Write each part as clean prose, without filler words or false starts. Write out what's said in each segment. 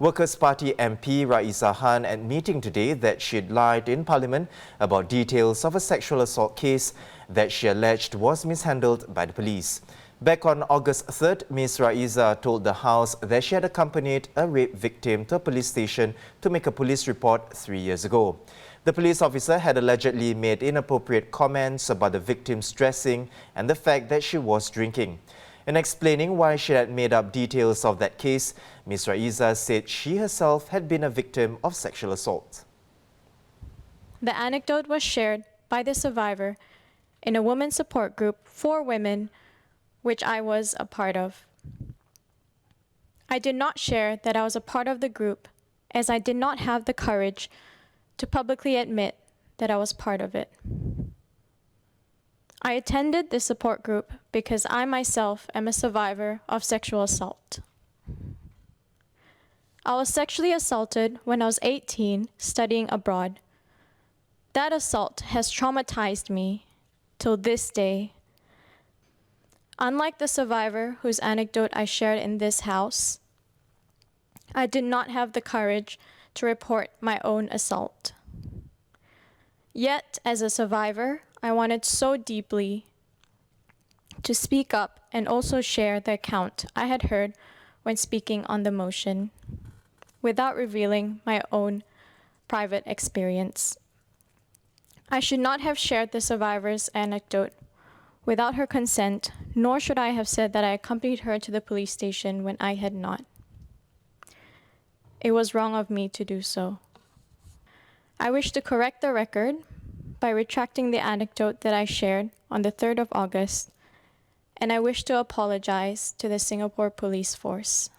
Workers' Party MP Raeesah Khan admitting today that she'd lied in Parliament about details of a sexual assault case that she alleged was mishandled by the police. Back on August 3rd, Ms. Raeesah told the House that she had accompanied a rape victim to a police station to make a police report 3 years ago. The police officer had allegedly made inappropriate comments about the victim's dressing and the fact that she was drinking. In explaining why she had made up details of that case, Ms. Raeesah said she herself had been a victim of sexual assault. The anecdote was shared by the survivor in a women's support group for women, which I was a part of. I did not share that I was a part of the group, as I did not have the courage to publicly admit that I was part of it. I attended this support group because I myself am a survivor of sexual assault. I was sexually assaulted when I was 18, studying abroad. That assault has traumatized me till this day. Unlike the survivor whose anecdote I shared in this house, I did not have the courage to report my own assault. Yet, as a survivor, I wanted so deeply to speak up and also share the account I had heard when speaking on the motion, without revealing my own private experience. I should not have shared the survivor's anecdote without her consent, nor should I have said that I accompanied her to the police station when I had not. It was wrong of me to do so. I wish to correct the record by retracting the anecdote that I shared on the 3rd of August, and I wish to apologize to the Singapore Police Force.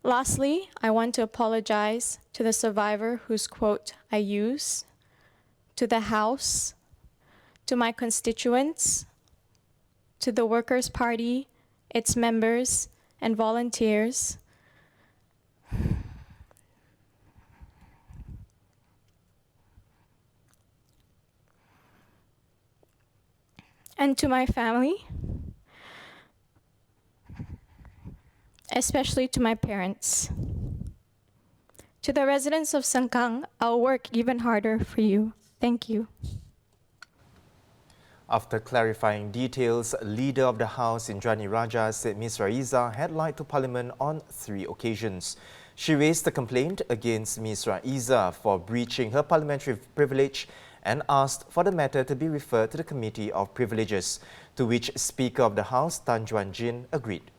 Lastly, I want to apologize to the survivor whose quote I use, to the House, to my constituents, to the Workers' Party, its members and volunteers, and to my family, especially to my parents. To the residents of Sengkang, I'll work even harder for you. Thank you. After clarifying details, Leader of the House Indrani Raja said Ms. Raeesah had lied to Parliament on 3 occasions. She raised a complaint against Ms. Raeesah for breaching her parliamentary privilege and asked for the matter to be referred to the Committee of Privileges, to which Speaker of the House Tan Juan Jin agreed.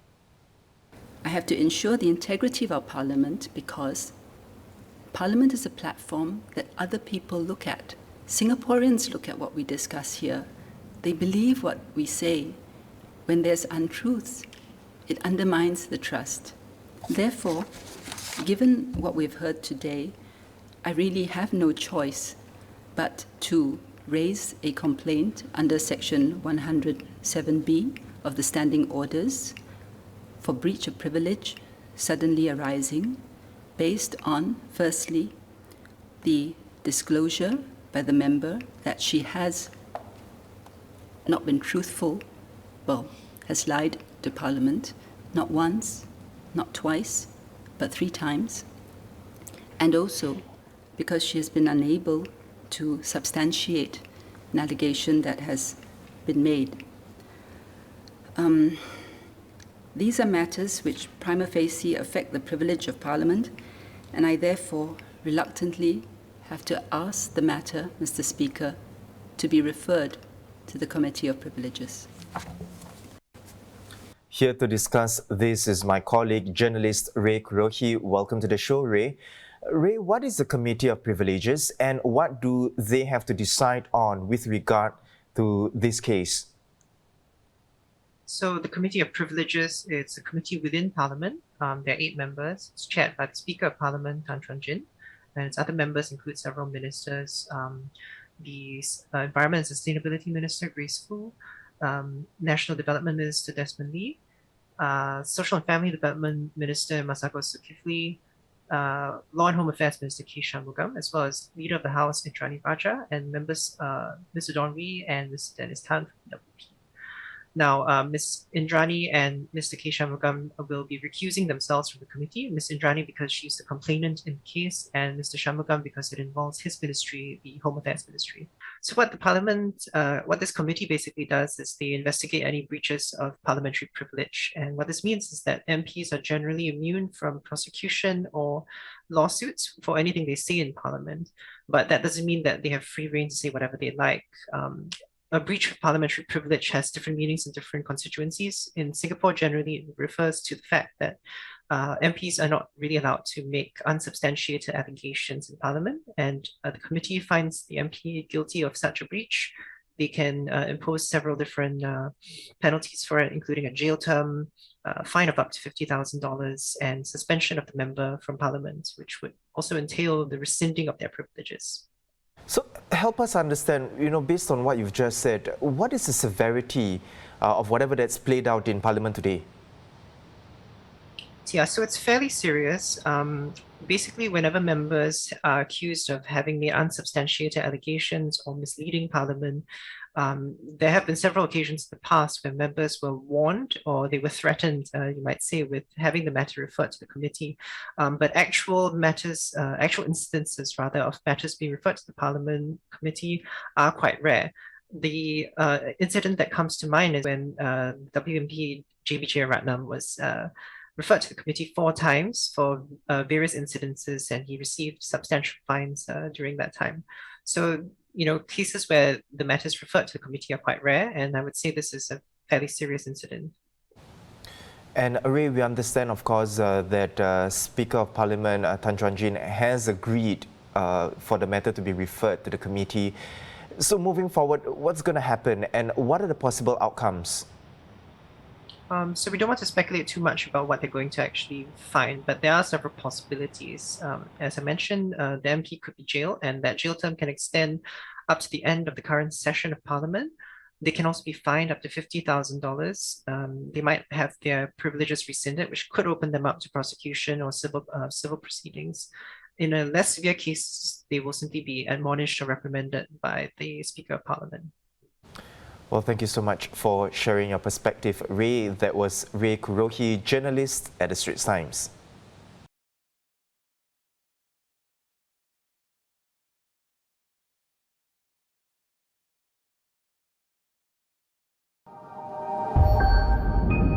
I have to ensure the integrity of our Parliament because Parliament is a platform that other people look at. Singaporeans look at what we discuss here. They believe what we say. When there's untruths, it undermines the trust. Therefore, given what we've heard today, I really have no choice but to raise a complaint under Section 107B of the Standing Orders for breach of privilege suddenly arising based on, firstly, the disclosure by the member that she has not been truthful, has lied to Parliament, not once, not twice, but 3 times, and also because she has been unable to substantiate an allegation that has been made. These are matters which prima facie affect the privilege of Parliament, and I therefore reluctantly have to ask the matter, Mr. Speaker, to be referred to the Committee of Privileges. Here to discuss this is my colleague, journalist Rei Kurohi. Welcome to the show, Rei. Rei, what is the Committee of Privileges and what do they have to decide on with regard to this case? So the Committee of Privileges is a committee within Parliament. There are 8 members. It's chaired by the Speaker of Parliament, Tan Chuan Jin, and its other members include several ministers. The Environment and Sustainability Minister, Grace Fu, National Development Minister, Desmond Lee, Social and Family Development Minister, Masako Zulkifli, Law and Home Affairs Minister, K. Shanmugam, as well as Leader of the House, Indrani Raja, and members Mr. Don Wee and Mr. Dennis Tan from PWP. Now, Ms. Indrani and Mr. K. Shanmugam will be recusing themselves from the committee. Ms. Indrani because she's the complainant in the case, and Mr. Shanmugam because it involves his ministry, the Home Affairs Ministry. So what this committee basically does is they investigate any breaches of parliamentary privilege. And what this means is that MPs are generally immune from prosecution or lawsuits for anything they say in Parliament. But that doesn't mean that they have free rein to say whatever they like. A breach of parliamentary privilege has different meanings in different constituencies. In Singapore, generally, it refers to the fact that MPs are not really allowed to make unsubstantiated allegations in Parliament, and the committee finds the MP guilty of such a breach. They can impose several different penalties for it, including a jail term, fine of up to $50,000, and suspension of the member from Parliament, which would also entail the rescinding of their privileges. So help us understand, based on what you've just said, what is the severity of whatever that's played out in Parliament today? Yeah, so it's fairly serious. Basically, whenever members are accused of having made unsubstantiated allegations or misleading Parliament, there have been several occasions in the past where members were warned or they were threatened, you might say, with having the matter referred to the committee. But actual instances rather of matters being referred to the Parliament committee are quite rare. The incident that comes to mind is when WMP JB Jeyaretnam was referred to the committee 4 times for various incidences, and he received substantial fines during that time. So, cases where the matters referred to the committee are quite rare, and I would say this is a fairly serious incident. And Rei, we understand, of course, that Speaker of Parliament Tan Chuan Jin has agreed for the matter to be referred to the committee. So moving forward, what's going to happen and what are the possible outcomes? So we don't want to speculate too much about what they're going to actually find, but there are several possibilities. As I mentioned, the MP could be jailed, and that jail term can extend up to the end of the current session of Parliament. They can also be fined up to $50,000. They might have their privileges rescinded, which could open them up to prosecution or civil proceedings. In a less severe case, they will simply be admonished or reprimanded by the Speaker of Parliament. Well, thank you so much for sharing your perspective, Rei. That was Rei Kurohi, journalist at the Straits Times.